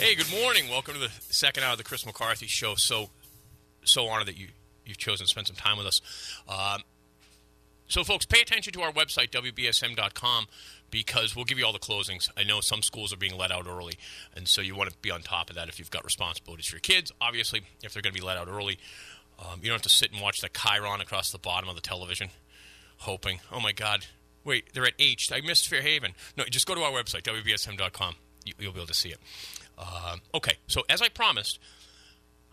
Hey, good morning. Welcome to the second hour of the Chris McCarthy Show. So honored that you've chosen to spend some time with us. So, folks, pay attention to our website, WBSM.com, because we'll give you all the closings. I know some schools are being let out early, and so you want to be on top of that if you've got responsibilities for your kids. Obviously, if they're going to be let out early, you don't have to sit and watch the chyron across the bottom of the television, hoping, oh, my God, wait, they're at H. I missed Fairhaven. No, just go to our website, WBSM.com. You'll be able to see it. Okay, so as I promised,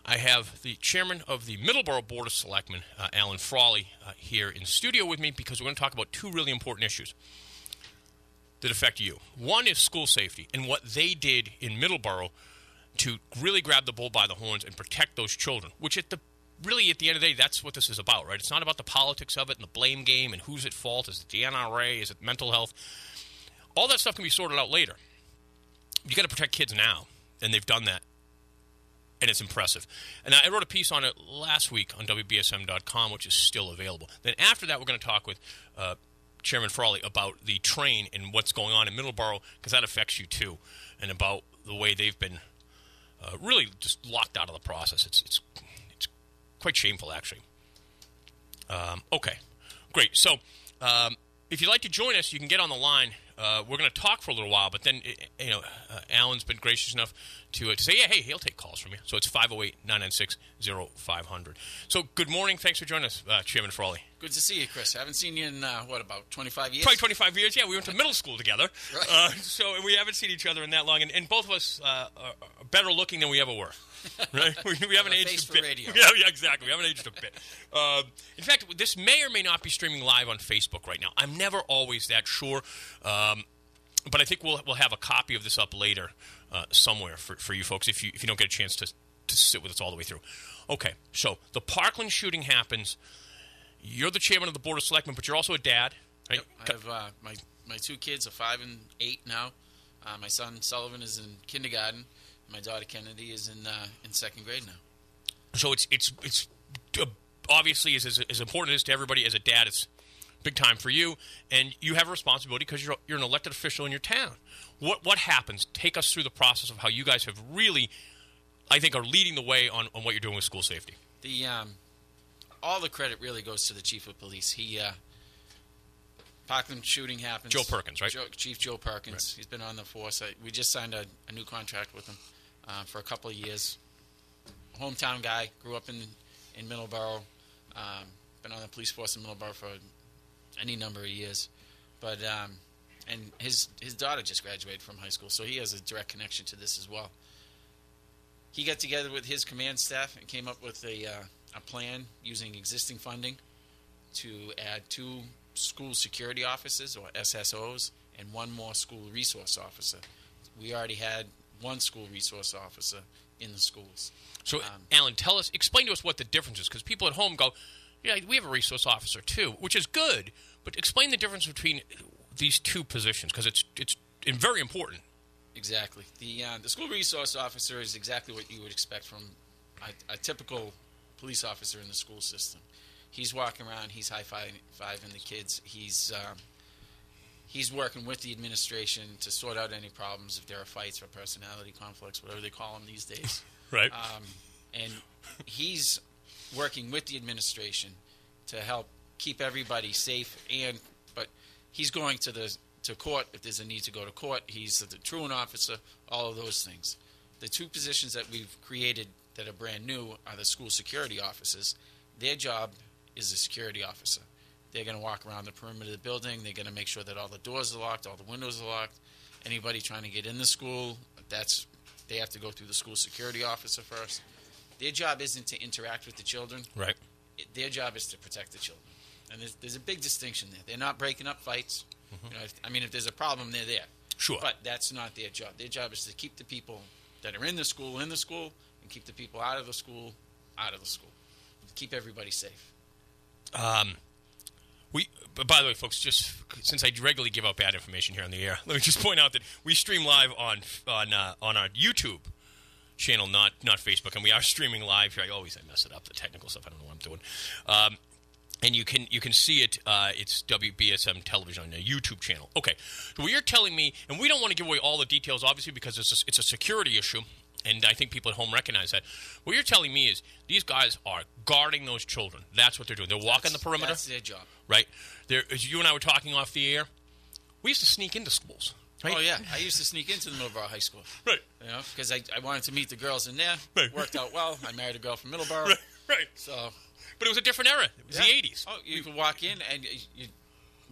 I have the chairman of the Middleborough Board of Selectmen, Allin Frawley, here in studio with me because we're going to talk about two really important issues that affect you. One is school safety and what they did in Middleborough to really grab the bull by the horns and protect those children, which really at the end of the day, that's what this is about, right? It's not about the politics of it and the blame game and who's at fault. Is it the NRA? Is it mental health? All that stuff can be sorted out later. You got to protect kids now, and they've done that, and it's impressive. And I wrote a piece on it last week on WBSM.com, which is still available. Then after that, we're going to talk with Chairman Frawley about the train and what's going on in Middleborough, because that affects you too, and about the way they've been really just locked out of the process. It's quite shameful, actually. Okay, great. So if you'd like to join us, you can get on the line. We're going to talk for a little while, but then, Alan's been gracious enough to say, yeah, hey, he'll take calls from you. So it's 508-996-0500. So good morning. Thanks for joining us, Chairman Frawley. Good to see you, Chris. I haven't seen you in, about 25 years? Probably 25 years, yeah. We went to middle school together. Right. So we haven't seen each other in that long, and both of us are better looking than we ever were. Right? We haven't aged a bit. Radio. Yeah, exactly. We haven't aged a bit. In fact, this may or may not be streaming live on Facebook right now. I'm never always that sure, but I think we'll have a copy of this up later somewhere for you folks if you don't get a chance to sit with us all the way through. Okay, so the Parkland shooting happens. You're the chairman of the Board of Selectmen, but you're also a dad. Right? Yep. I have my two kids are 5 and 8 now. My son Sullivan is in kindergarten. My daughter Kennedy is in second grade now. So it's obviously as important as to everybody as a dad. It's big time for you, and you have a responsibility because you're an elected official in your town. What happens? Take us through the process of how you guys have really, I think, are leading the way on what you're doing with school safety. All the credit really goes to the chief of police. Parkland shooting happens. Joe Perkins, right? Chief Joe Perkins. Right. He's been on the force. We just signed a new contract with him for a couple of years. Hometown guy, grew up in Middleborough. Been on the police force in Middleborough for any number of years. But and his daughter just graduated from high school, so he has a direct connection to this as well. He got together with his command staff and came up with a plan using existing funding to add 2 school security officers, or SSOs, and 1 more school resource officer. We already had 1 school resource officer in the schools. So, Alan, explain to us what the difference is, because people at home go, yeah, we have a resource officer too, which is good, but explain the difference between these 2 positions, because it's very important. Exactly. The school resource officer is exactly what you would expect from a typical police officer in the school system. He's walking around, he's high-fiving the kids, he's working with the administration to sort out any problems if there are fights or personality conflicts, whatever they call them these days. Right. And he's working with the administration to help keep everybody safe, but he's going to court if there's a need to go to court. He's the truant officer, all of those things. The 2 positions that we've created that are brand new are the school security officers. Their job is a security officer. They're going to walk around the perimeter of the building. They're going to make sure that all the doors are locked, all the windows are locked. Anybody trying to get in the school, they have to go through the school security officer first. Their job isn't to interact with the children. Right. Their job is to protect the children. And there's a big distinction there. They're not breaking up fights. Mm-hmm. If there's a problem, they're there. Sure. But that's not their job. Their job is to keep the people that are in the school, and keep the people out of the school. Keep everybody safe. By the way, folks, just since I regularly give out bad information here on the air, let me just point out that we stream live on our YouTube channel, not Facebook, and we are streaming live here. I mess it up, the technical stuff. I don't know what I'm doing. And you can see it. It's WBSM television on the YouTube channel. Okay, so what you're telling me, and we don't want to give away all the details, obviously, because it's a security issue. And I think people at home recognize that. What you're telling me is these guys are guarding those children. That's what they're doing. They're walking the perimeter. That's their job. Right? As you and I were talking off the air, we used to sneak into schools. Right? Oh, yeah. I used to sneak into the Middleborough High School. Right. Because I wanted to meet the girls in there. Right. Worked out well. I married a girl from Middleborough. Right. So, but it was a different era. It was the 80s. Oh, you could walk in and you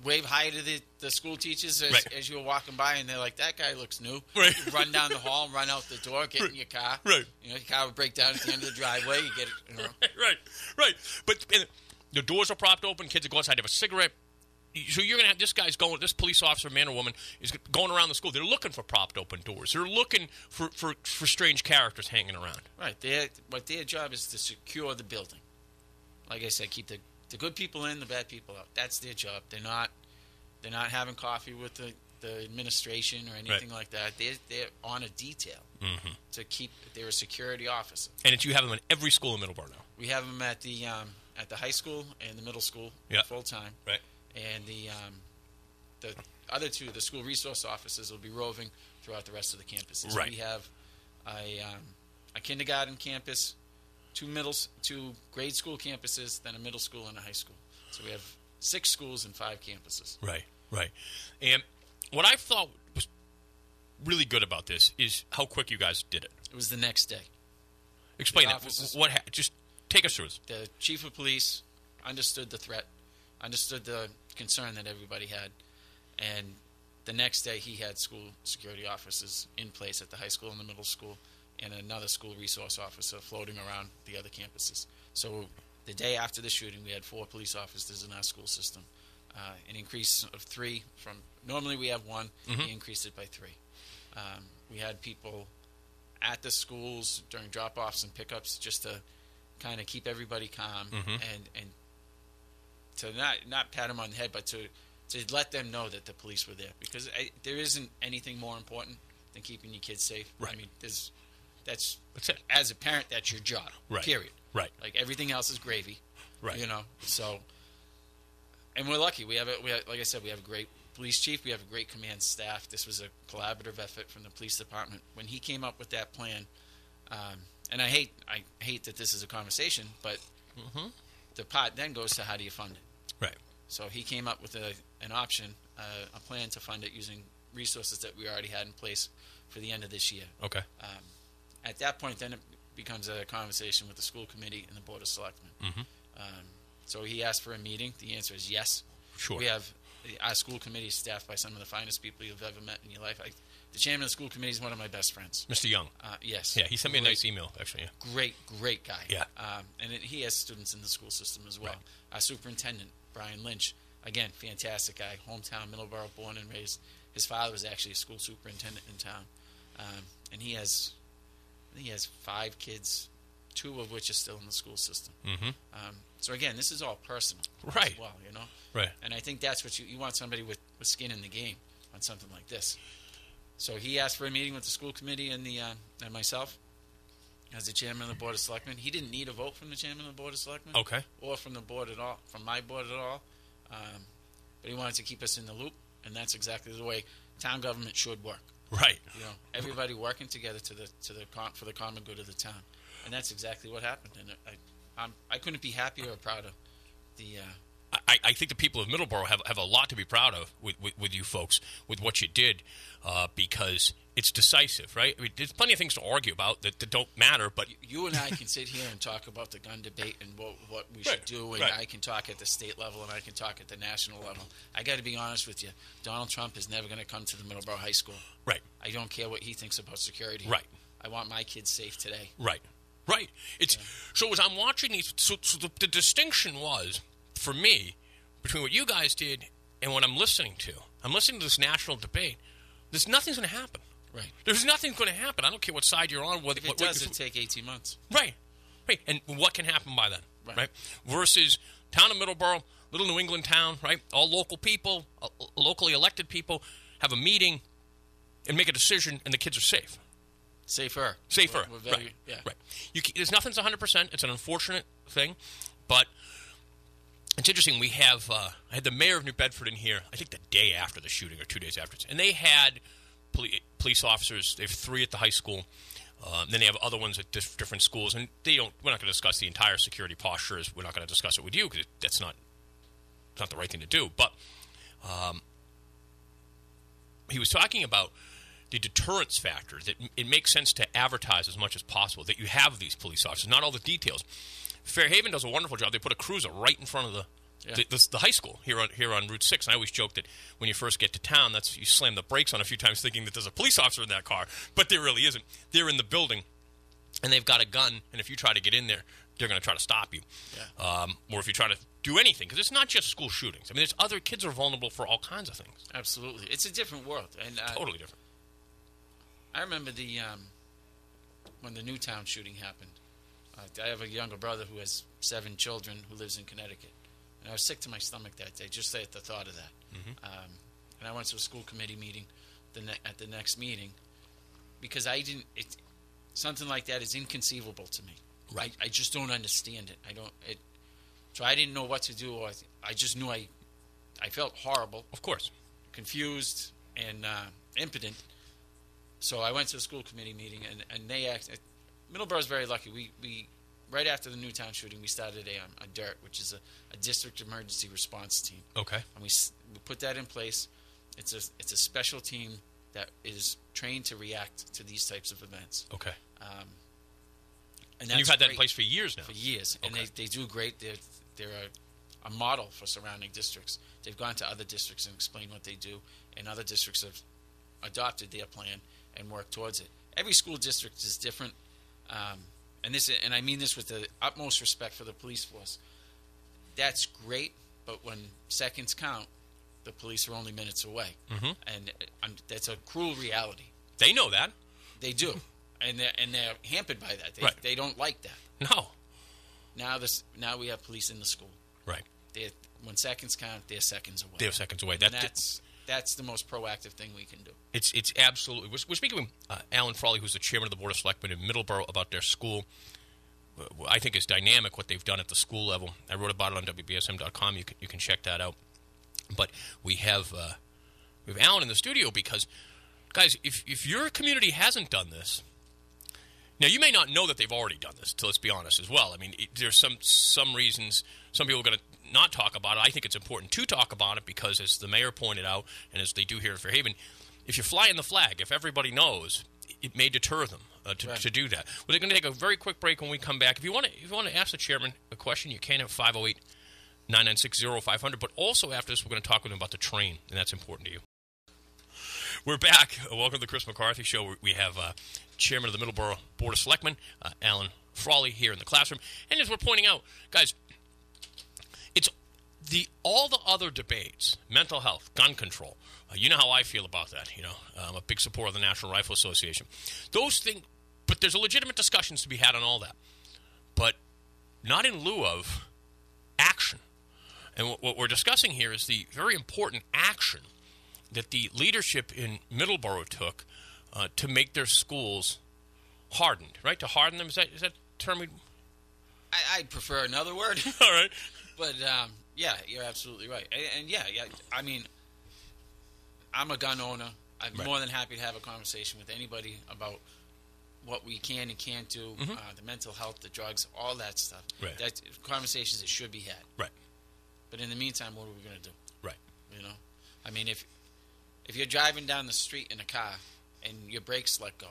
wave hi to the school teachers as you were walking by, and they're like, that guy looks new. Right. You run down the hall, run out the door, get in your car. Right. Your car would break down at the end of the driveway. You get it. Right. But the doors are propped open. Kids would go outside, have a cigarette. So you're going to have this police officer, man or woman, is going around the school. They're looking for propped open doors. They're looking for strange characters hanging around. Right. Their job is to secure the building. Like I said, keep the good people in, the bad people out. That's their job. They're not having coffee with the administration or anything like that. They're on a detail to keep. They're a security officer. And you have them in every school in Middleborough now. We have them at the high school and the middle school full time. Right. And the other two, the school resource officers, will be roving throughout the rest of the campuses. Right. We have a kindergarten campus, two grade school campuses, then a middle school and a high school. So we have 6 schools and 5 campuses. Right. And what I thought was really good about this is how quick you guys did it. It was the next day. Explain that. Just take us through this. The chief of police understood the threat, understood the concern that everybody had, and the next day he had school security officers in place at the high school and the middle school, and another school resource officer floating around the other campuses. So the day after the shooting, we had 4 police officers in our school system, an increase of 3 from normally we have 1. He increased it by 3. We had people at the schools during drop-offs and pickups just to kind of keep everybody calm and to not pat them on the head, but to let them know that the police were there, because there isn't anything more important than keeping your kids safe. Right. I mean, that's it. As a parent, that's your job. Right. Period. Right. Like everything else is gravy. Right. So, and we're lucky. We have like I said, we have a great police chief. We have a great command staff. This was a collaborative effort from the police department. When he came up with that plan, and I hate that this is a conversation, but the part then goes to how do you fund it? Right. So he came up with an option, a plan to fund it using resources that we already had in place for the end of this year. Okay. At that point, then it becomes a conversation with the school committee and the board of selectmen. So he asked for a meeting. The answer is yes. Sure. We have our school committee is staffed by some of the finest people you've ever met in your life. The chairman of the school committee is one of my best friends. Mr. Young. Yes. Yeah, he sent me a nice email, actually. Yeah. Great guy. Yeah. And he has students in the school system as well. Right. Our superintendent, Brian Lynch, again, fantastic guy, hometown Middleborough, born and raised. His father was actually a school superintendent in town. And he has 5 kids, 2 of which are still in the school system. So again, this is all personal, right? As well, right. And I think that's what you want, somebody with skin in the game on something like this. So he asked for a meeting with the school committee and and myself as the chairman of the board of selectmen. He didn't need a vote from the chairman of the board of selectmen, okay, or from the board at all, from my board at all. But he wanted to keep us in the loop, and that's exactly the way town government should work. Right. Everybody working together for the common good of the town, and that's exactly what happened. And I couldn't be happier or prouder. I think the people of Middleborough have a lot to be proud of with you folks, with what you did, because it's decisive, right? I mean, there's plenty of things to argue about that don't matter, but you and I can sit here and talk about the gun debate and what we should do, and I can talk at the state level and I can talk at the national level. I got to be honest with you. Donald Trump is never going to come to the Middleborough High School. Right. I don't care what he thinks about security. Right. I want my kids safe today. Right. Right. So as I'm watching these, so the distinction was, for me, between what you guys did and what I'm listening to this national debate. Nothing's going to happen. Right. There's nothing going to happen. I don't care what side you're on. If it does, it'll take 18 months. Right. Right. And what can happen by then? Right. Versus town of Middleborough, little New England town, right? All local people, locally elected people have a meeting and make a decision, and the kids are safe. Safer. We're very, right. Yeah. Right. There's nothing's 100%. It's an unfortunate thing, but it's interesting. We have I had the mayor of New Bedford in here, I think the day after the shooting or 2 days after, and they had police officers. They have 3 at the high school. Then they have other ones at different schools, and we're not going to discuss the entire security postures. We're not going to discuss it with you because that's not the right thing to do. But he was talking about the deterrence factor, that it makes sense to advertise as much as possible, that you have these police officers, not all the details. Fairhaven does a wonderful job. They put a cruiser right in front of the high school here on Route 6. And I always joke that when you first get to town, you slam the brakes on a few times thinking that there's a police officer in that car, but there really isn't. They're in the building, and they've got a gun, and if you try to get in there, they're going to try to stop you. Yeah. Or if you try to do anything, because it's not just school shootings. I mean, there's other kids are vulnerable for all kinds of things. Absolutely. It's a different world. And totally different. I remember when the Newtown shooting happened. I have a younger brother who has 7 children who lives in Connecticut. And I was sick to my stomach that day, just at the thought of that. Mm-hmm. And I went to a school committee meeting at the next meeting because something like that is inconceivable to me. Right. I just don't understand it. So I didn't know what to do. I just knew I felt horrible. Of course. Confused and impotent. So I went to the school committee meeting, and they acted. Middleborough is very lucky. We right after the Newtown shooting, we started a DIRT, which is a district emergency response team. Okay. And we put that in place. It's a special team that is trained to react to these types of events. Okay. And you've had that in place for years now. For years, okay. And they do great. They're a model for surrounding districts. They've gone to other districts and explained what they do, and other districts have adopted their plan and worked towards it. Every school district is different, and I mean this with the utmost respect for the police force. That's great, but when seconds count, the police are only minutes away, mm-hmm. and that's a cruel reality. They know that. They do, and they're hampered by that. Right. They don't like that. No. Now we have police in the school. Right. When seconds count, they're seconds away. They're seconds away. That's the most proactive thing we can do. It's absolutely. We're speaking with Allin Frawley, who's the chairman of the Board of Selectmen in Middleborough, about their school. I think is dynamic what they've done at the school level. I wrote about it on WBSM.com. You can check that out. But we have Allin in the studio because, guys, if your community hasn't done this, now you may not know that they've already done this. Let's be honest as well. I mean, there's some reasons some people are going to not talk about it. I think it's important to talk about it because, as the mayor pointed out, and as they do here at Fairhaven, if you're flying the flag, if everybody knows, it may deter them to do that. We're going to take a very quick break. When we come back, if you want to ask the chairman a question, you can at 508-996-0500. But also after this, we're going to talk with him about the train, and that's important to you. We're back. Welcome to the Chris McCarthy Show. We have Chairman of the Middleborough Board of Selectmen, Allin Frawley, here in the classroom. And as we're pointing out, guys, it's all the other debates, mental health, gun control. You know how I feel about that. I'm a big supporter of the National Rifle Association. Those things, but there's a legitimate discussions to be had on all that. But not in lieu of action. And what we're discussing here is the very important action that the leadership in Middleborough took to make their schools hardened, right? To harden them, is that term? I'd prefer another word. All right. But, yeah, you're absolutely right. And yeah, I mean, I'm a gun owner. I'm more than happy to have a conversation with anybody about what we can and can't do, mm-hmm. The mental health, the drugs, all that stuff. Right. That's conversations that should be had. Right. But in the meantime, what are we going to do? Right. I mean, if you're driving down the street in a car and your brakes let go,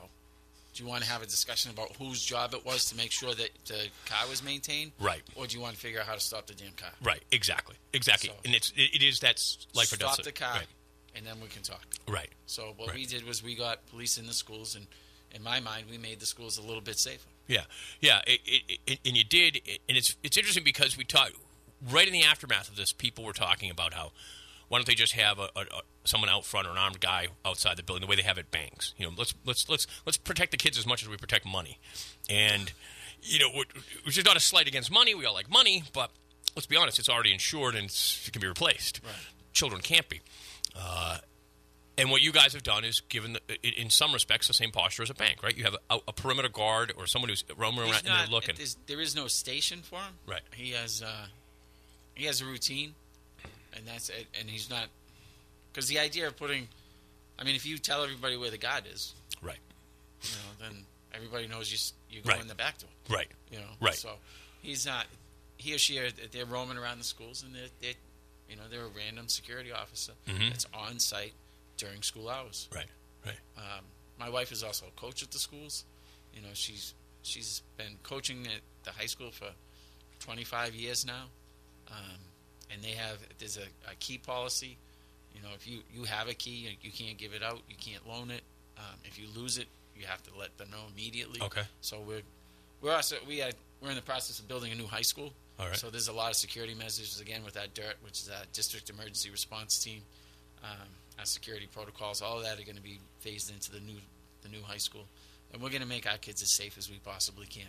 do you want to have a discussion about whose job it was to make sure that the car was maintained? Right. Or do you want to figure out how to stop the damn car? Right. Exactly. So, and it is that's life or death. Stop the car, right. And then we can talk. Right. So what we did was we got police in the schools, and in my mind, we made the schools a little bit safer. Yeah. Yeah. And you did, and it's interesting because we talked right in the aftermath of this. People were talking about how, why don't they just have someone out front or an armed guy outside the building the way they have at banks? Let's protect the kids as much as we protect money. And which is not a slight against money. We all like money, but let's be honest, it's already insured and it can be replaced. Right. Children can't be. And what you guys have done is given, in some respects, the same posture as a bank, right? You have a perimeter guard or someone who's roaming around and they're looking. There is no station for him. Right. He has a routine. And that's it. And he's not, because the idea of if you tell everybody where the guard is, right? Then everybody knows you go in the back door. Right. You know. Right. So he's not. He or she they're roaming around the schools, and they're a random security officer that's on site during school hours. Right. Right. My wife is also a coach at the schools. You know, she's been coaching at the high school for 25 years now, and there's a key policy. You know, if you have a key, you can't give it out. You can't loan it. If you lose it, you have to let them know immediately. Okay. So we're in the process of building a new high school. All right. So there's a lot of security measures again with that DIRT, which is that District Emergency Response Team. Our security protocols, all of that are going to be phased into the new high school, and we're going to make our kids as safe as we possibly can.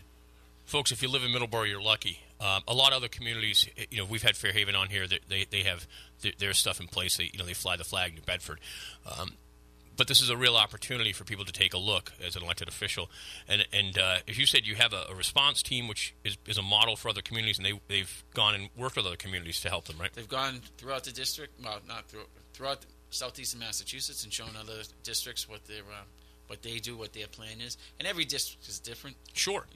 Folks, if you live in Middleborough, you're lucky. A lot of other communities, we've had Fairhaven on here. They have their stuff in place. They fly the flag in New Bedford. But this is a real opportunity for people to take a look as an elected official. And if you said you have a response team, which is a model for other communities, and they've gone and worked with other communities to help them, right? They've gone throughout the district, throughout southeastern Massachusetts, and shown other districts what they do, what their plan is. And every district is different. Sure.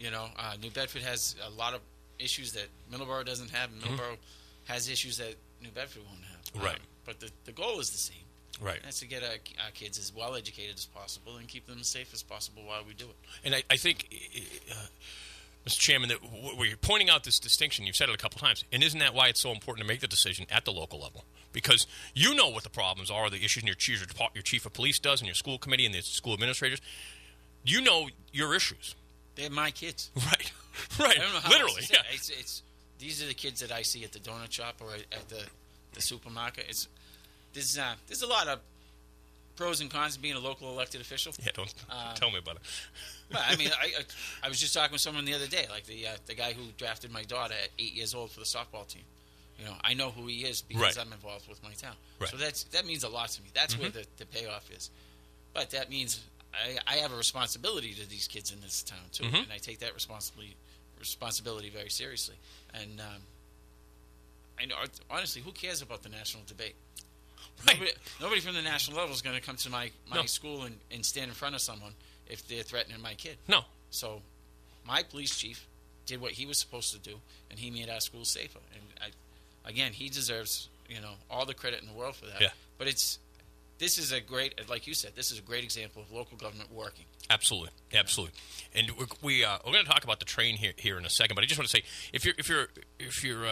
New Bedford has a lot of issues that Middleborough doesn't have, and Middleborough has issues that New Bedford won't have. Right. But the goal is the same. Right. That's to get our kids as well educated as possible and keep them as safe as possible while we do it. And I think, Mr. Chairman, that we're pointing out this distinction. You've said it a couple times. And isn't that why it's so important to make the decision at the local level? Because you know what the problems are, the issues, and your chief of police does, and your school committee and the school administrators. You know your issues. They're my kids. Right. Right. I don't know how literally. Else to say. It's these are the kids that I see at the donut shop or at the supermarket. There's a lot of pros and cons of being a local elected official. Yeah, don't tell me about it. Well, I mean, I was just talking with someone the other day, like the guy who drafted my daughter at 8 years old for the softball team. I know who he is because I'm involved with my town. Right. So that means a lot to me. That's where the payoff is. But that means I have a responsibility to these kids in this town too, and I take that responsibility very seriously. And I know, honestly, who cares about the national debate? Right. Nobody from the national level is going to come to my school and stand in front of someone if they're threatening my kid. No. So my police chief did what he was supposed to do, and he made our schools safer. And he deserves all the credit in the world for that. Yeah. But this is a great, like you said, this is a great example of local government working. Absolutely, absolutely. And we're going to talk about the train here in a second. But I just want to say, if you're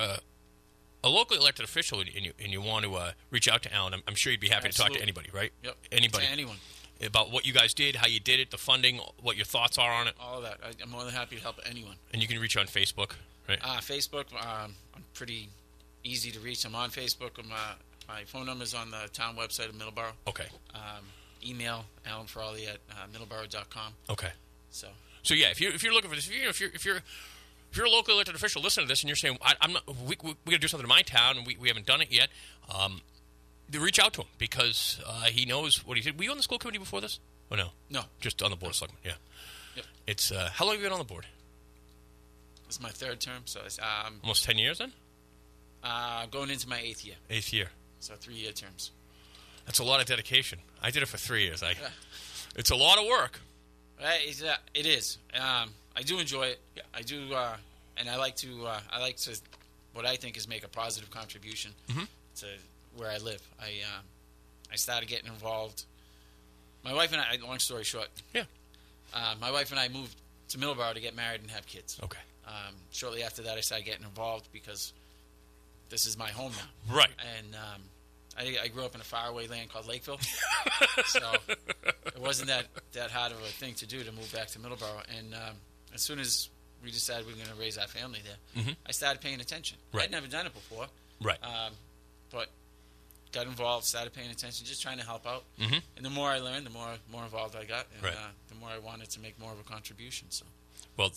a locally elected official and you want to reach out to Allin, I'm sure you'd be happy to talk to anybody, right? Yep. Anybody. To anyone. About what you guys did, how you did it, the funding, what your thoughts are on it. All of that. I'm more than happy to help anyone. And you can reach on Facebook, right? Facebook, I'm pretty easy to reach. I'm on Facebook. My phone number is on the town website of Middleborough. Okay. Email Allin Frawley at middleborough.com. Okay. So yeah, if you're looking for this, if you're a local elected official listening to this and you're saying, I'm not, we got to do something in my town and we haven't done it yet, reach out to him because he knows what he did. Were you on the school committee before this? Or no? No. Just on the board of selectmen, yeah. Yep. It's, how long have you been on the board? This is my third term, so it's, almost 10 years then? Going into my 8th year. 8th year. So 3-year terms. That's a lot of dedication. I did it for 3 years. It's a lot of work. It is. I do enjoy it. Yeah. I do, and I like to what I think is make a positive contribution to where I live. I started getting involved. My wife and I, long story short, my wife and I moved to Middleborough to get married and have kids. Okay. Shortly after that, I started getting involved because this is my home now. Right. And I grew up in a faraway land called Lakeville, so it wasn't that hard of a thing to do to move back to Middleborough. And as soon as we decided we were going to raise our family there, I started paying attention. Right. I'd never done it before. Right. But got involved, started paying attention, just trying to help out. And the more I learned, the more involved I got, and the more I wanted to make more of a contribution. So. Well,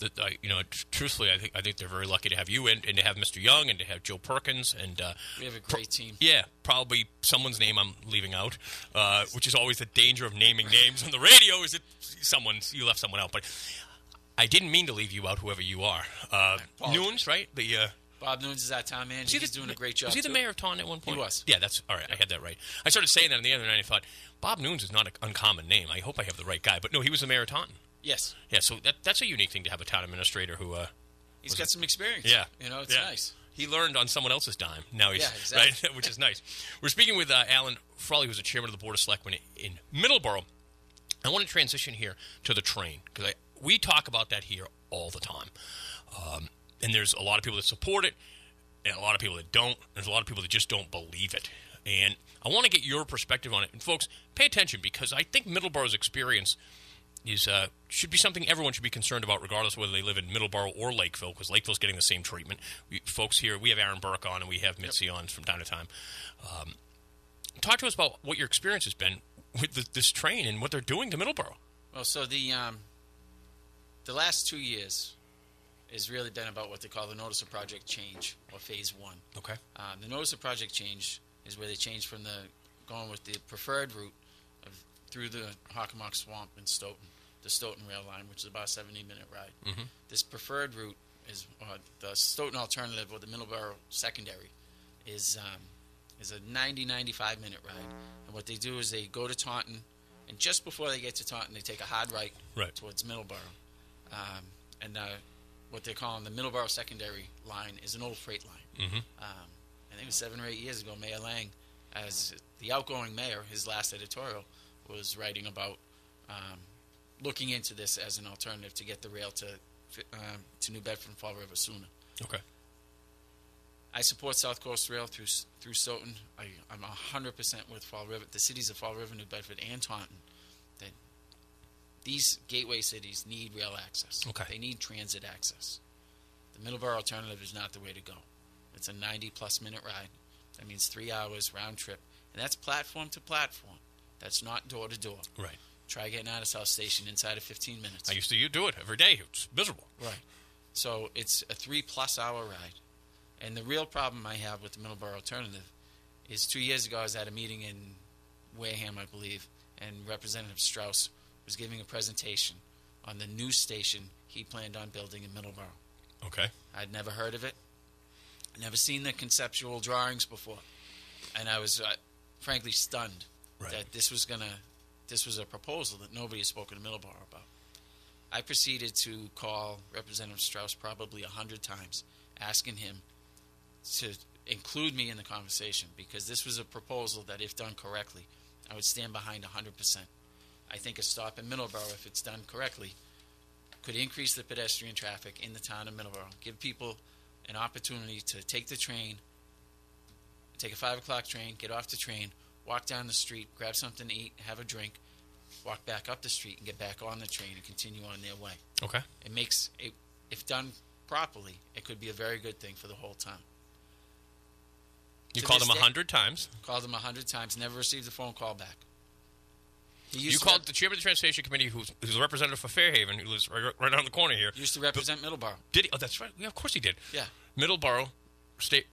truthfully, I think they're very lucky to have you and to have Mr. Young and to have Joe Perkins and we have a great team. Yeah, probably someone's name I'm leaving out, which is always the danger of naming names on the radio. Is it you left someone out? But I didn't mean to leave you out. Whoever you are, Nunes, right? Bob Nunes is our town manager. He's doing a great job. Was he the mayor of Taunton at one point? He was. Yeah, that's all right. I had that right. I started saying that in the other night. I thought Bob Nunes is not an uncommon name. I hope I have the right guy. But no, he was the mayor of Taunton. Yes. Yeah, so that's a unique thing to have a town administrator who... He's got some experience. Yeah. It's nice. He learned on someone else's dime. Now he's exactly. right, which is nice. We're speaking with Allin Frawley, who's the chairman of the Board of Selectmen in Middleborough. I want to transition here to the train, because we talk about that here all the time. And there's a lot of people that support it, and a lot of people that don't. There's a lot of people that just don't believe it. And I want to get your perspective on it. And folks, pay attention, because I think Middleborough's experience is should be something everyone should be concerned about, regardless of whether they live in Middleborough or Lakeville, because Lakeville's getting the same treatment. Folks here, we have Aaron Burke on, and we have Mitzi on from time to time. Talk to us about what your experience has been with this train and what they're doing to Middleborough. Well, so the last 2 years has really been about what they call the Notice of Project Change, or Phase 1. Okay. The Notice of Project Change is where they change from going with the preferred route through the Hockomock Swamp in Stoughton, the Stoughton rail line, which is about a 70-minute ride. Mm-hmm. This preferred route is the Stoughton Alternative, or the Middleborough Secondary, is a 90-95-minute ride. And what they do is they go to Taunton, and just before they get to Taunton, they take a hard right towards Middleborough. And what they're calling the Middleborough Secondary line is an old freight line. Mm-hmm. I think it was 7 or 8 years ago, Mayor Lang, as the outgoing mayor, his last editorial was writing about looking into this as an alternative to get the rail to New Bedford and Fall River sooner. Okay. I support South Coast Rail through Stoughton. I'm 100% with Fall River, the cities of Fall River, New Bedford, and Taunton. That these gateway cities need rail access. Okay. They need transit access. The Middleborough Alternative is not the way to go. It's a 90-plus minute ride. That means 3 hours round trip, and that's platform to platform. That's not door to door. Right. Try getting out of South Station inside of 15 minutes. I used to do it every day. It's miserable. Right. So it's a 3+ hour ride. And the real problem I have with the Middleborough Alternative is 2 years ago I was at a meeting in Wareham, I believe, and Representative Strauss was giving a presentation on the new station he planned on building in Middleborough. Okay. I'd never heard of it. I'd never seen the conceptual drawings before. And I was frankly stunned that this was a proposal that nobody had spoken to Middleborough about. I proceeded to call Representative Strauss probably 100 times, asking him to include me in the conversation, because this was a proposal that, if done correctly, I would stand behind 100%. I think a stop in Middleborough, if it's done correctly, could increase the pedestrian traffic in the town of Middleborough, give people an opportunity to take the train, take a 5 o'clock train, get off the train, walk down the street, grab something to eat, have a drink, walk back up the street, and get back on the train and continue on their way. Okay. It makes, if done properly, it could be a very good thing for the whole town. You called him 100 times. Called him 100 times, never received a phone call back. You called the chairman of the Transportation Committee, who's a representative for Fairhaven, who lives right around the corner here. Used to represent Middleborough. Did he? Oh, that's right. Yeah, of course he did. Yeah. Middleborough State.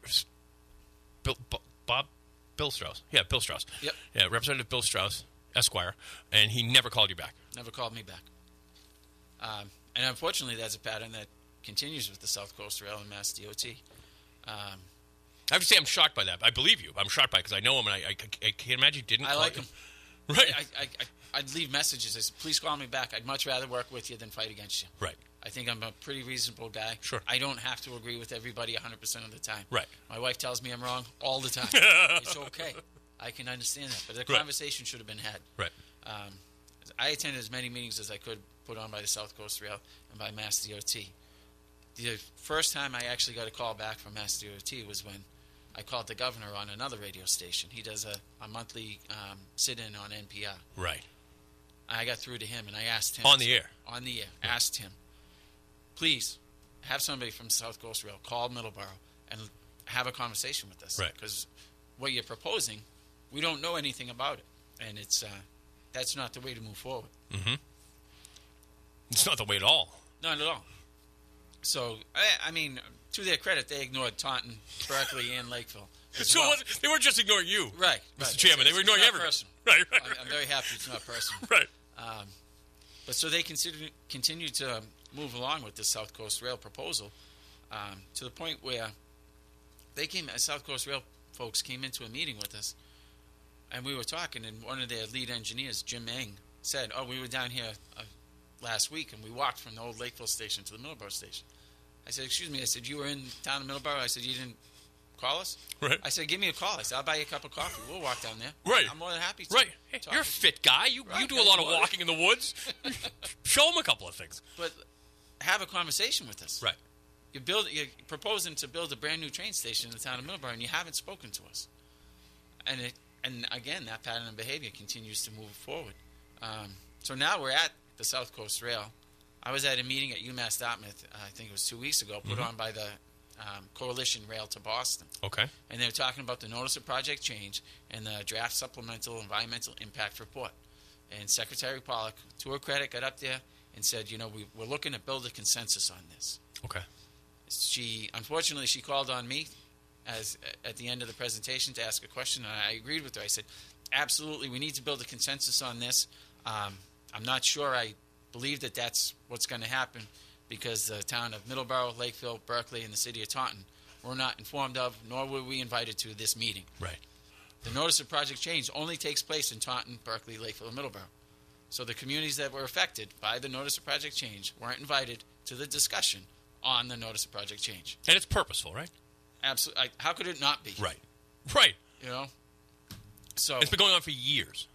Bill Strauss. Yeah, Bill Strauss. Yep. Yeah, Representative Bill Strauss, Esquire, and he never called you back. Never called me back. And unfortunately, that's a pattern that continues with the South Coast Rail and Mass DOT. I have to say I'm shocked by that. I believe you. I'm shocked by it because I know him, and I can't imagine you didn't. I like him. Right. I'd leave messages. I said, please call me back. I'd much rather work with you than fight against you. Right. I think I'm a pretty reasonable guy. Sure. I don't have to agree with everybody 100% of the time. Right. My wife tells me I'm wrong all the time. It's okay. I can understand that. But the conversation should have been had. Right. I attended as many meetings as I could put on by the South Coast Rail and by Mass DOT. The first time I actually got a call back from Mass DOT was when I called the governor on another radio station. He does a monthly sit-in on NPR. Right. I got through to him, and I asked him. On the air. On the air. Asked him, please have somebody from South Coast Rail call Middleborough and have a conversation with us. Right. Because what you're proposing, we don't know anything about it. And it's that's not the way to move forward. Mm-hmm. It's not the way at all. Not at all. So, I mean, to their credit, they ignored Taunton, Berkeley, and Lakeville. So they weren't just ignoring you. Right. Mr. Chairman. They were ignoring everyone. Right. I'm very happy it's not personal. Right. But so they continue to move along with the South Coast Rail proposal to the point where South Coast Rail folks came into a meeting with us, and we were talking, and one of their lead engineers, Jim Eng, said, we were down here last week, and we walked from the old Lakeville station to the Middleborough station. I said, excuse me. I said, you were in town of Middleborough? I said, you didn't call us? Right. I said, give me a call. I said, I'll buy you a cup of coffee. We'll walk down there. Right. I'm more than happy to. Right. Hey, you're a fit guy. You do a lot of walking in the woods. Show them a couple of things. But have a conversation with us. Right. You're proposing to build a brand new train station in the town of Middleborough, and you haven't spoken to us. And again, that pattern of behavior continues to move forward. So now we're at the South Coast Rail. I was at a meeting at UMass Dartmouth, I think it was 2 weeks ago, put on by the Coalition Rail to Boston. Okay. And they were talking about the Notice of Project Change and the Draft Supplemental Environmental Impact Report. And Secretary Pollock, to her credit, got up there and said, we're looking to build a consensus on this. Okay. Unfortunately, she called on me at the end of the presentation to ask a question, and I agreed with her. I said, absolutely, we need to build a consensus on this. I'm not sure I believe that that's what's going to happen because the town of Middleborough, Lakeville, Berkeley, and the city of Taunton were not informed of, nor were we invited to this meeting. Right. The Notice of Project Change only takes place in Taunton, Berkeley, Lakeville, and Middleborough. So the communities that were affected by the Notice of Project Change weren't invited to the discussion on the Notice of Project Change. And it's purposeful, right? Absolutely. How could it not be? Right. Right. So it's been going on for years.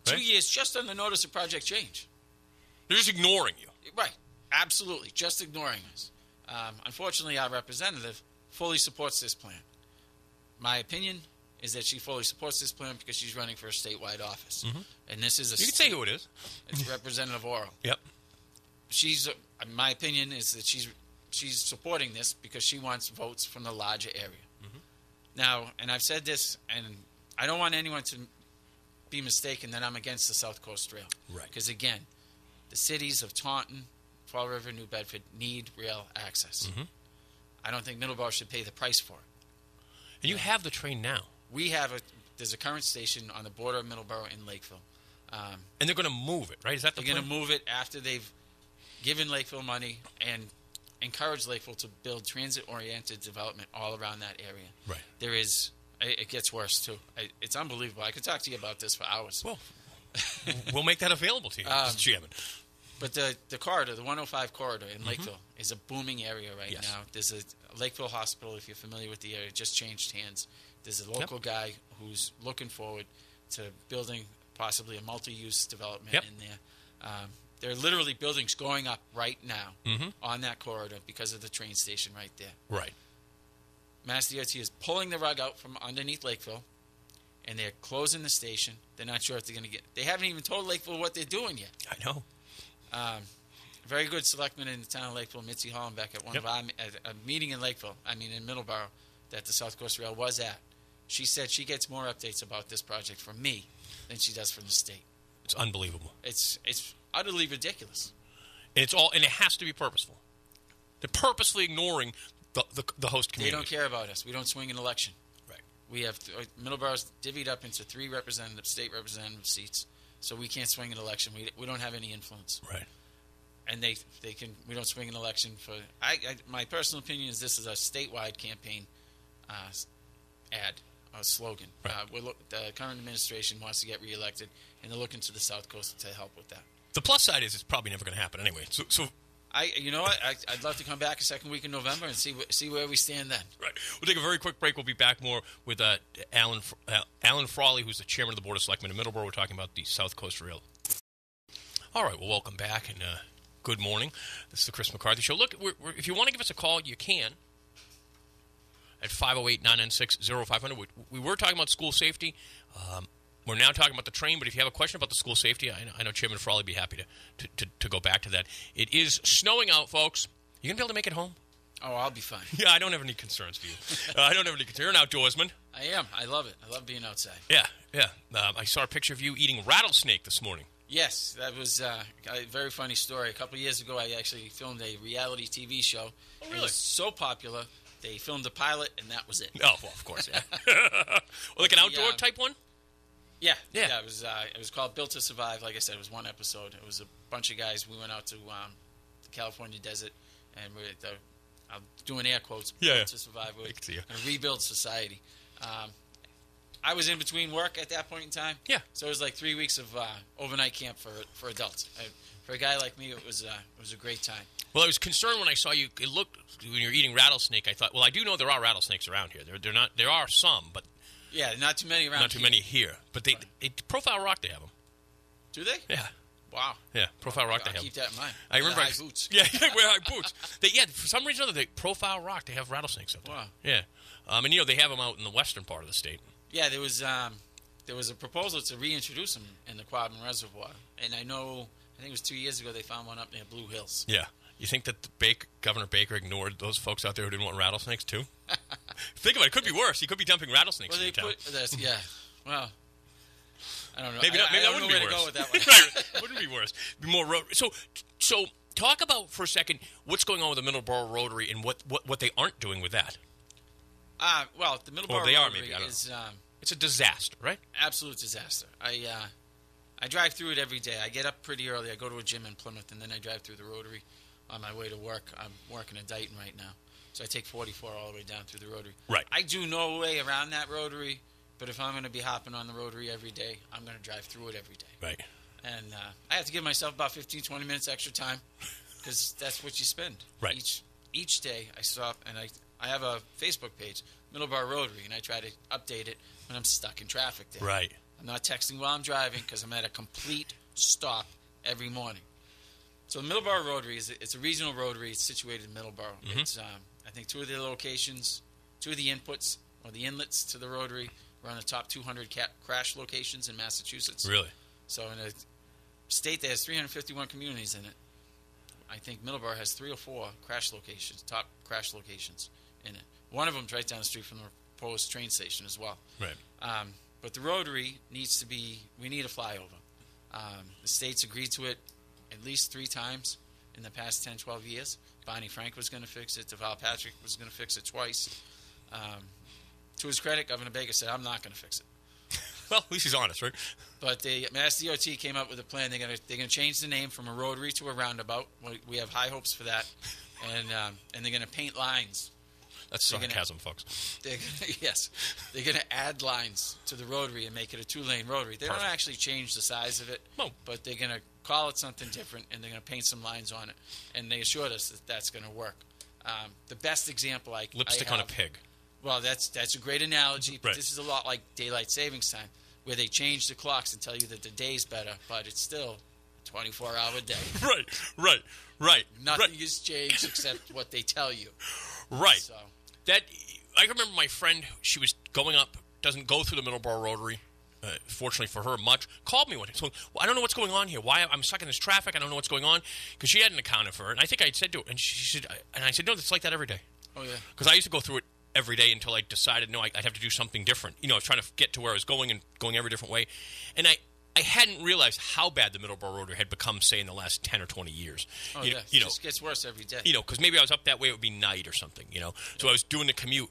Right? 2 years just on the Notice of Project Change. They're just ignoring you. Right. Absolutely. Just ignoring us. Unfortunately, our representative fully supports this plan. My opinion is that she fully supports this plan because she's running for a statewide office. Mm-hmm. And this is You can say who it is. It's Representative Oral. Yep. My opinion is that she's supporting this because she wants votes from the larger area. Mm-hmm. Now, and I've said this, and I don't want anyone to be mistaken that I'm against the South Coast Rail. Right. Because, again, the cities of Taunton, Fall River, New Bedford need rail access. Mm-hmm. I don't think Middleborough should pay the price for it. And you have the train now. There's a current station on the border of Middleborough and Lakeville. And they're going to move it, right? Is that the plan? They're going to move it after they've given Lakeville money and encouraged Lakeville to build transit-oriented development all around that area. Right. It gets worse, too. It's unbelievable. I could talk to you about this for hours. Well, we'll make that available to you, Mr. Chairman. But the corridor, the 105 corridor in Lakeville, is a booming area right now. There's a Lakeville Hospital, if you're familiar with the area, just changed hands. There's a local guy who's looking forward to building possibly a multi-use development in there. There are literally buildings going up right now on that corridor because of the train station right there. Right. Mass DOT is pulling the rug out from underneath Lakeville, and they're closing the station. They're not sure if they're going to get... They haven't even told Lakeville what they're doing yet. I know. Very good selectman in the town of Lakeville, Mitzi Hollenbeck, at a meeting in Middleborough, that the South Coast Rail was at. She said she gets more updates about this project from me than she does from the state. It's unbelievable. It's utterly ridiculous. And it has to be purposeful. They're purposely ignoring the host community. They don't care about us. We don't swing an election. Right. We have Middleborough's divvied up into 3 state representative seats, so we can't swing an election. We don't have any influence. Right. And they can. We don't swing an election for. My personal opinion is this is a statewide campaign slogan. Right. The current administration wants to get reelected, and they're looking to the South Coast to help with that. The plus side is it's probably never going to happen anyway. So you know what? I'd love to come back a second week in November and see where we stand then. Right. We'll take a very quick break. We'll be back more with Allin Frawley, who's the chairman of the Board of Selectmen in Middleborough. We're talking about the South Coast Rail. All right. Well, welcome back and good morning. This is the Chris McCarthy Show. Look, if you want to give us a call, you can at 508-996-0500. We were talking about school safety. We're now talking about the train, but if you have a question about the school safety, I know Chairman Frawley would be happy to go back to that. It is snowing out, folks. You going to be able to make it home? Oh, I'll be fine. Yeah, I don't have any concerns for you. I don't have any concerns. You're an outdoorsman. I am. I love it. I love being outside. Yeah. I saw a picture of you eating rattlesnake this morning. Yes, that was a very funny story. A couple of years ago, I actually filmed a reality TV show. Oh, really? It was so popular, they filmed the pilot, and that was it. Oh, well, of course, yeah. Well, like an outdoor type one? Yeah. It was called Built to Survive. Like I said, it was one episode. It was a bunch of guys. We went out to the California desert, and I'm doing air quotes. Built to Survive. We're going to rebuild society. I was in between work at that point in time. Yeah. So it was like 3 weeks of overnight camp for adults. For a guy like me, it was a great time. Well, I was concerned when I saw you. It looked when you're eating rattlesnake. I thought, well, I do know there are rattlesnakes around here. They're not. There are some, but yeah, not too many around. Not too many here. But they Profile Rock, they have them. Do they? Yeah. Wow. Yeah, Profile Rock, they have. I'll keep that in mind. I remember high boots. Yeah, wear high boots. For some reason or other, Profile Rock, they have rattlesnakes up there. Wow. Yeah, and they have them out in the western part of the state. Yeah, there was a proposal to reintroduce them in the Quabbin Reservoir, and I think it was 2 years ago they found one up near Blue Hills. Yeah. You think that Governor Baker ignored those folks out there who didn't want rattlesnakes too? Think about it. It could be worse. He could be dumping rattlesnakes in town. Yeah. Well, I don't know. Maybe I that wouldn't be know where worse. to go with that one. Right. Wouldn't be worse. Be more road. So talk about for a second what's going on with the Middleborough Rotary and what they aren't doing with that. Well, the Middleborough Rotary is it's a disaster, right? Absolute disaster. I drive through it every day. I get up pretty early. I go to a gym in Plymouth, and then I drive through the Rotary on my way to work. I'm working in Dayton right now, so I take 44 all the way down through the Rotary. Right. I do no way around that Rotary, but if I'm going to be hopping on the Rotary every day, I'm going to drive through it every day. Right. And I have to give myself about 15, 20 minutes extra time because that's what you spend. Right. Each day I stop, and I have a Facebook page, Middleborough Rotary, and I try to update it when I'm stuck in traffic there. Right. I'm not texting while I'm driving because I'm at a complete stop every morning. So the Middleborough Rotary it's a regional Rotary. It's situated in Middleborough. Mm-hmm. It's I think two of the locations, two of the inputs or the inlets to the Rotary are on the top 200 crash locations in Massachusetts. Really? So in a state that has 351 communities in it, I think Middleborough has 3 or 4 crash locations, top crash locations in it. One of them's right down the street from the proposed train station as well. Right. But the Rotary we need a flyover. The state's agreed to it at least 3 times in the past 10, 12 years. Bonnie Frank was going to fix it. Deval Patrick was going to fix it twice. To his credit, Governor Baker said, I'm not going to fix it. Well, at least he's honest, right? But the Mass DOT came up with a plan. They're going to change the name from a Rotary to a roundabout. We have high hopes for that. And they're going to paint lines. That's sarcasm, folks. Yes. They're going to add lines to the Rotary and make it a 2-lane Rotary. They don't actually change the size of it, but they're going to call it something different, and they're going to paint some lines on it. And they assured us that that's going to work. The best example Lipstick on a pig. Well, that's a great analogy, but Right. This is a lot like daylight savings time, where they change the clocks and tell you that the day's better, but it's still a 24-hour day. Right. Nothing has changed except what they tell you. Right. So. I remember my friend, she was going up, doesn't go through the Middleborough Rotary, fortunately for her much, called me one day. So, I don't know what's going on here. Why I'm stuck in this traffic. I don't know what's going on. Because she hadn't accounted for it. And I think I said to her, and she said, and I said, no, it's like that every day. Oh, yeah. Because I used to go through it every day until I decided, no, I'd have to do something different. I was trying to get to where I was going and going every different way. And I hadn't realized how bad the Middleborough Rotary had become, say, in the last 10 or 20 years. Oh, yeah. It just gets worse every day. Because maybe I was up that way, it would be night or something, So I was doing the commute.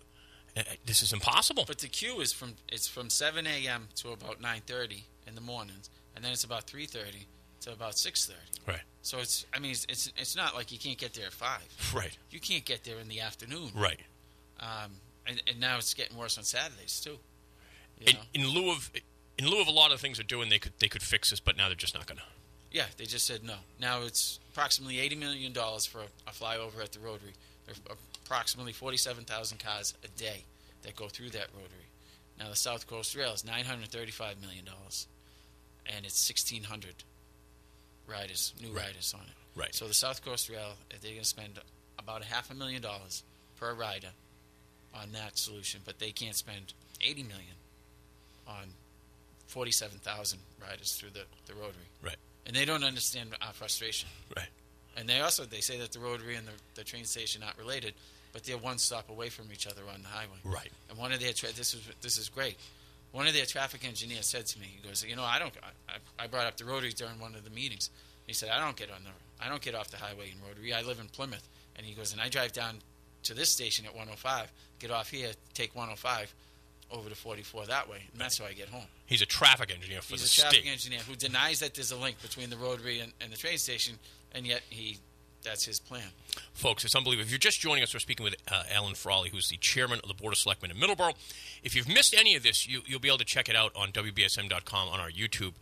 This is impossible. But the queue is from 7 a.m. to about 9:30 in the mornings, and then it's about 3:30 to about 6:30. Right. So it's not like you can't get there at 5. Right. You can't get there in the afternoon. Right. And now it's getting worse on Saturdays too. In lieu of a lot of things they're doing, they could fix this, but now they're just not going to. Yeah, they just said no. Now it's approximately $80 million for a flyover at the Rotary. There are approximately 47,000 cars a day that go through that Rotary. Now the South Coast Rail is $935 million, and it's 1,600 riders, new riders on it. Right. So the South Coast Rail, they're going to spend about $500,000 per rider on that solution, but they can't spend $80 million on 47,000 riders through the Rotary. Right. And they don't understand our frustration. Right. And they say that the Rotary and the train station are not related, but they're one stop away from each other on the highway. Right. And one of their this is great. One of their traffic engineers said to me, he goes, I brought up the Rotary during one of the meetings. He said, I don't get off the highway in Rotary. I live in Plymouth. And he goes, and I drive down to this station at 105, get off here, take 105 over to 44 that way, and that's how I get home. He's a traffic engineer for the state. He's a traffic engineer who denies that there's a link between the Rotary and the train station, and yet he that's his plan. Folks, it's unbelievable. If you're just joining us, we're speaking with Allin Frawley, who's the chairman of the Board of Selectmen in Middleborough. If you've missed any of this, you'll be able to check it out on WBSM.com on our YouTube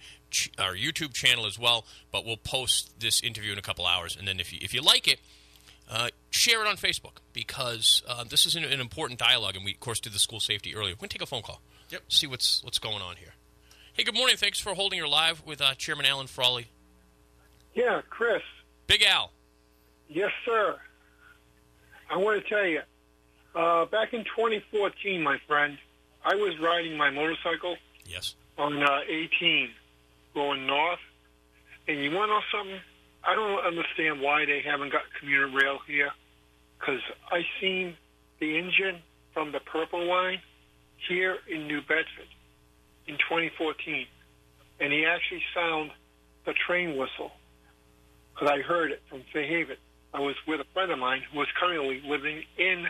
channel as well. But we'll post this interview in a couple hours. And then if you like it, share it on Facebook, because this is an important dialogue. And we, of course, did the school safety earlier. We're going to take a phone call. Yep. See what's going on here. Hey, good morning. Thanks for holding your live with Chairman Allin Frawley. Yeah, Chris. Big Al. Yes, sir. I want to tell you, back in 2014, my friend, I was riding my motorcycle Yes. on 18 going north. And you want to know something? I don't understand why they haven't got commuter rail here, because I seen the engine from the Purple Line here in New Bedford in 2014. And he actually sounded the train whistle, because I heard it from Fairhaven. I was with a friend of mine who was currently living in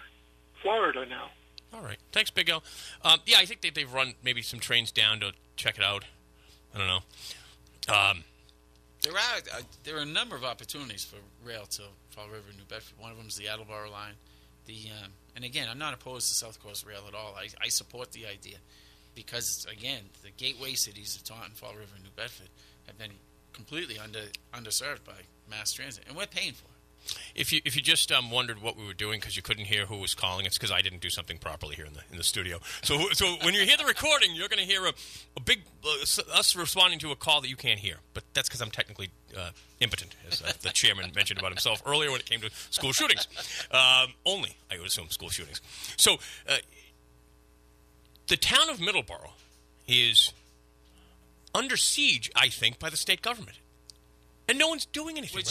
Florida now. All right. Thanks, Big Al. Yeah, I think they've run maybe some trains down to check it out. I don't know. There are a number of opportunities for rail to Fall River, New Bedford. One of them is the Attleboro line. And again, I'm not opposed to South Coast Rail at all. I support the idea because, again, the gateway cities of Taunton, Fall River, and New Bedford have been completely underserved by mass transit, and we're paying for it. If you just wondered what we were doing because you couldn't hear who was calling, it's because I didn't do something properly here in the studio. So when you hear the recording, you're going to hear a big us responding to a call that you can't hear. But that's because I'm technically impotent, as the chairman mentioned about himself earlier when it came to school shootings. Only, I would assume, school shootings. So the town of Middleborough is under siege, I think, by the state government, and no one's doing anything.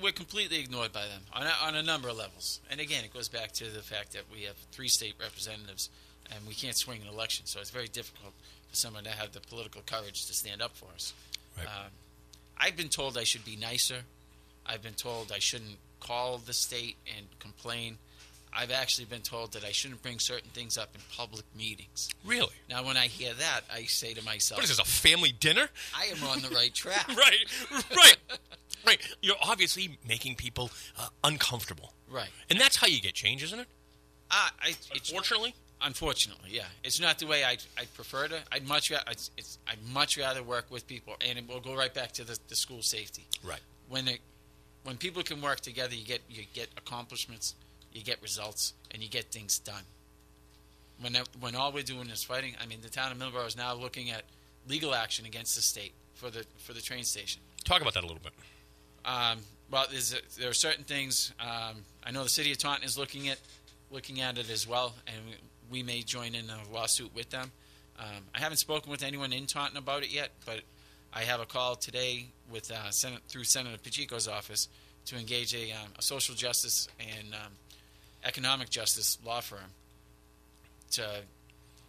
We're completely ignored by them on a number of levels. And again, it goes back to the fact that we have 3 state representatives, and we can't swing an election. So it's very difficult for someone to have the political courage to stand up for us. Right. I've been told I should be nicer. I've been told I shouldn't call the state and complain. I've actually been told that I shouldn't bring certain things up in public meetings. Really? Now, when I hear that, I say to myself, what is this, a family dinner? I am on the right track. Right. Right. You're obviously making people uncomfortable. Right. And that's how you get change, isn't it? Unfortunately? Unfortunately, yeah. It's not the way I'd prefer to. I'd much rather work with people, and we'll go right back to the school safety. Right. When people can work together, you get accomplishments, you get results, and you get things done. When all we're doing is fighting, I mean, the town of Middleborough is now looking at legal action against the state for the train station. Talk about that a little bit. Well, there are certain things. I know the city of Taunton is looking at it as well, and we may join in a lawsuit with them. I haven't spoken with anyone in Taunton about it yet, but I have a call today with through Senator Pacheco's office to engage a social justice and economic justice law firm to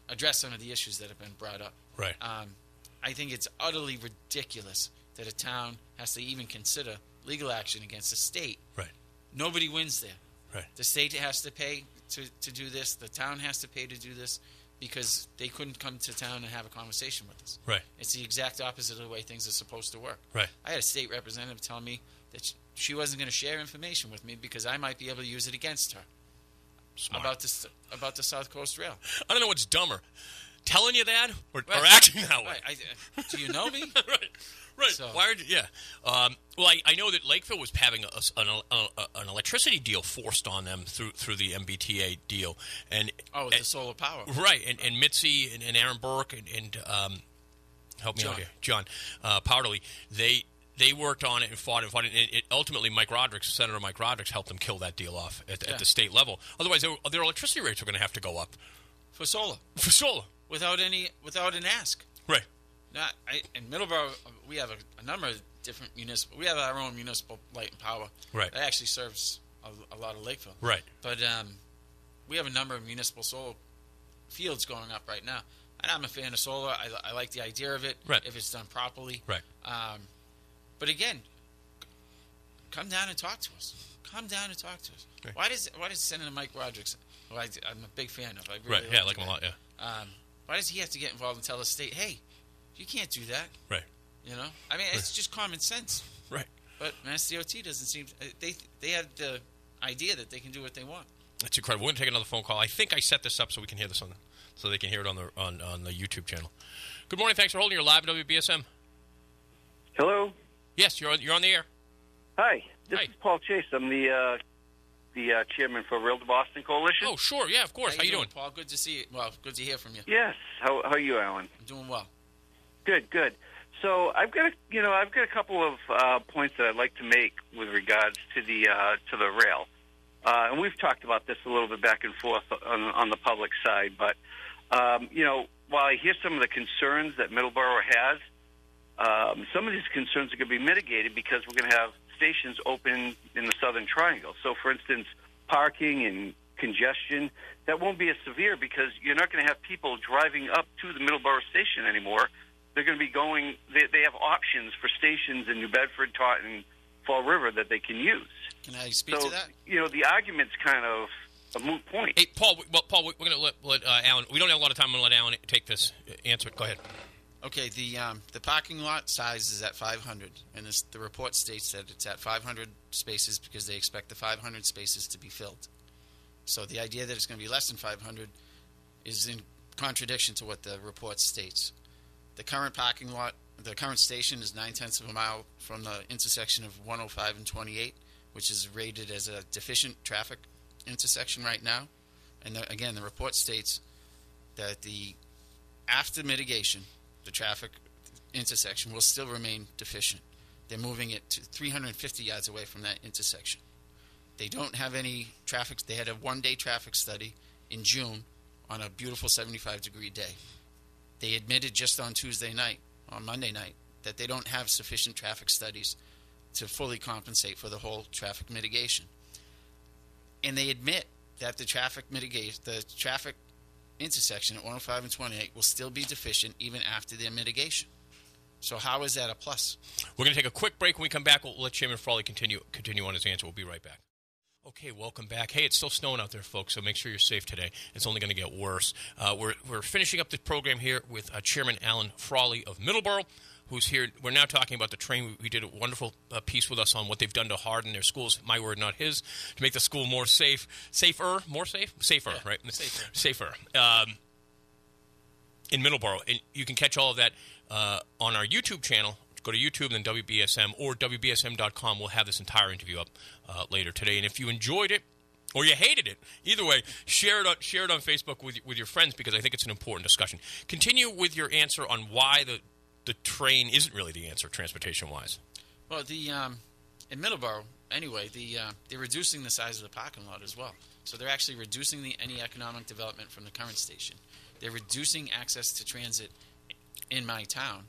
address some of the issues that have been brought up. Right. I think it's utterly ridiculous that a town has to even consider legal action against the state. Right. Nobody wins there. Right. The state has to pay to do this. The town has to pay to do this because they couldn't come to town and have a conversation with us. Right. It's the exact opposite of the way things are supposed to work. Right. I had a state representative tell me that she wasn't going to share information with me because I might be able to use it against her. Smart. About the South Coast Rail. I don't know what's dumber, telling you that or acting that way. Right. Do you know me? Right. So. Why would you? Yeah. Well, I know that Lakeville was having an electricity deal forced on them through the MBTA deal, the solar power. Right. And Mitzi and Aaron Burke and help me out here, John Powderly. They worked on it and fought and ultimately Senator Mike Rodrigues helped them kill that deal off at the state level. Otherwise, their electricity rates were going to have to go up for solar. Without an ask. Right. In Middleborough, we have a number of different municipal. We have our own municipal light and power. Right. That actually serves a lot of Lakeville. Right. But we have a number of municipal solar fields going up right now. And I'm a fan of solar. I like the idea of it if it's done properly. Right. But again, come down and talk to us. Right. Why does Senator Mike Rodrigues, who I'm a big fan of, I really I like him a lot. Yeah. Why does he have to get involved and tell the state, hey, you can't do that? Right. You know? I mean, it's just common sense. Right. But Mass DOT doesn't seem they have the idea that they can do what they want. That's incredible. We're going to take another phone call. I think I set this up so we can hear this so they can hear it on the YouTube channel. Good morning. Thanks for holding. You're live at WBSM. Hello. Yes, you're on the air. Hi. This Hi. is Paul Chase. I'm the chairman for Real to Boston Coalition. Oh, sure. Yeah, of course. How you doing? Paul? Good to see you. Well, good to hear from you. Yes. How are you, Alan? I'm doing well. Good. So I've got a couple of points that I'd like to make with regards to the rail, and we've talked about this a little bit back and forth on the public side. But while I hear some of the concerns that Middleborough has, some of these concerns are going to be mitigated because we're going to have stations open in the Southern Triangle. So, for instance, parking and congestion, that won't be as severe because you're not going to have people driving up to the Middleborough station anymore. They're going to be going, they have options for stations in New Bedford, Taunton, Fall River that they can use. Can I speak to that? The argument's kind of a moot point. Hey, Paul, we're going to let Alan, we don't have a lot of time. I'm going to let Alan take this answer. Go ahead. Okay, the parking lot size is at 500, and the report states that it's at 500 spaces because they expect the 500 spaces to be filled. So the idea that it's going to be less than 500 is in contradiction to what the report states. The current parking lot, the current station is 9/10 of a mile from the intersection of 105 and 28, which is rated as a deficient traffic intersection right now. And again, the report states that after mitigation, the traffic intersection will still remain deficient. They're moving it to 350 yards away from that intersection. They don't have any traffic. They had a one-day traffic study in June on a beautiful 75-degree day. They admitted just on Monday night, that they don't have sufficient traffic studies to fully compensate for the whole traffic mitigation. And they admit that the traffic intersection at 105 and 28 will still be deficient even after their mitigation. So how is that a plus? We're going to take a quick break. When we come back, we'll let Chairman Frawley continue on his answer. We'll be right back. Okay, welcome back. Hey, it's still snowing out there, folks, so make sure you're safe today. It's only going to get worse. We're finishing up the program here with Chairman Allin Frawley of Middleborough, who's here. We're now talking about the train. We did a wonderful piece with us on what they've done to harden their schools, my word, not his, to make the school more safe. Safer, Yeah, right? Safer. In Middleborough. And you can catch all of that on our YouTube channel. Go to YouTube, then WBSM, or WBSM.com. We'll have this entire interview up later today. And if you enjoyed it or you hated it, either way, share it on Facebook with your friends because I think it's an important discussion. Continue with your answer on why the train isn't really the answer transportation-wise. Well, in Middleborough, anyway, they're reducing the size of the parking lot as well. So they're actually reducing any economic development from the current station. They're reducing access to transit in my town.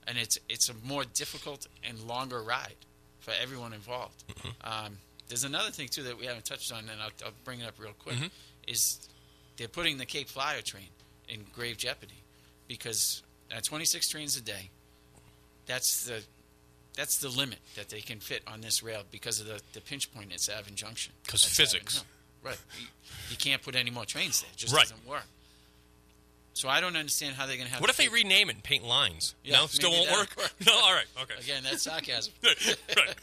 And it's a more difficult and longer ride for everyone involved. Mm-hmm. There's another thing, too, that we haven't touched on, and I'll bring it up real quick, is they're putting the Cape Flyer train in grave jeopardy because at 26 trains a day, that's the limit that they can fit on this rail because of the pinch point at Savin Junction. Because of physics. Right. You can't put any more trains there. It just right. doesn't work. So I don't understand how they're going to have... What if they rename it and paint lines? Yeah, no? Still won't work? No? All right. Okay. Again, that's sarcasm. Right.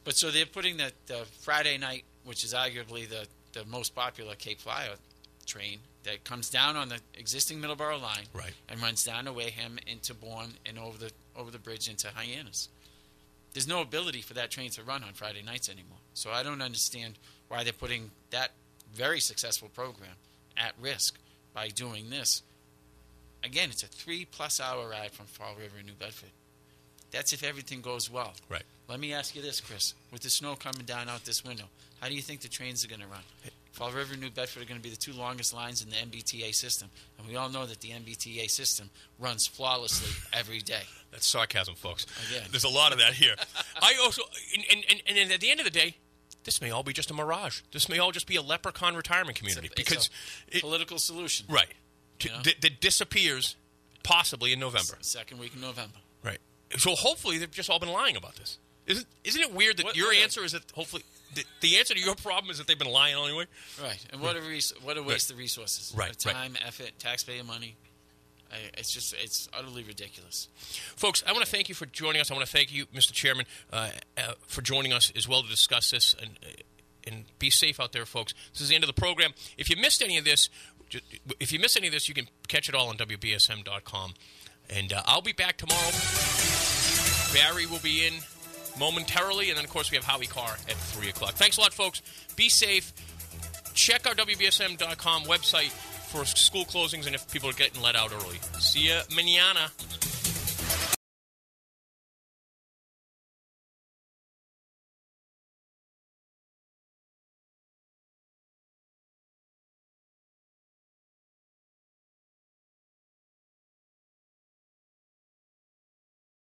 But so they're putting the Friday night, which is arguably the most popular Cape Flyer train, that comes down on the existing Middleborough line right. and runs down to Wareham into Bourne and over the bridge into Hyannis. There's no ability for that train to run on Friday nights anymore. So I don't understand why they're putting that very successful program at risk by doing this. Again, it's a 3+ hour ride from Fall River in New Bedford. That's if everything goes well. Right. Let me ask you this, Chris. With the snow coming down out this window, how do you think the trains are going to run? Fall River and New Bedford are going to be the two longest lines in the MBTA system. And we all know that the MBTA system runs flawlessly every day. That's sarcasm, folks. Again. There's a lot of that here. I also, and at the end of the day, this may all be just a mirage. This may all just be a leprechaun retirement community. It's a political solution. Right. That disappears possibly in November. Second week in November. Right. So hopefully they've just all been lying about this. Isn't it weird that your answer is that hopefully the answer to your problem is that they've been lying anyway? Right. And what a waste of resources. Right. Time, effort, taxpayer money. It's utterly ridiculous. Folks, I want to thank you for joining us. I want to thank you, Mr. Chairman, for joining us as well to discuss this. And be safe out there, folks. This is the end of the program. If you missed any of this, you can catch it all on WBSM.com. And I'll be back tomorrow. Barry will be in momentarily. And then, of course, we have Howie Carr at 3 o'clock. Thanks a lot, folks. Be safe. Check our WBSM.com website for school closings and if people are getting let out early. See ya mañana.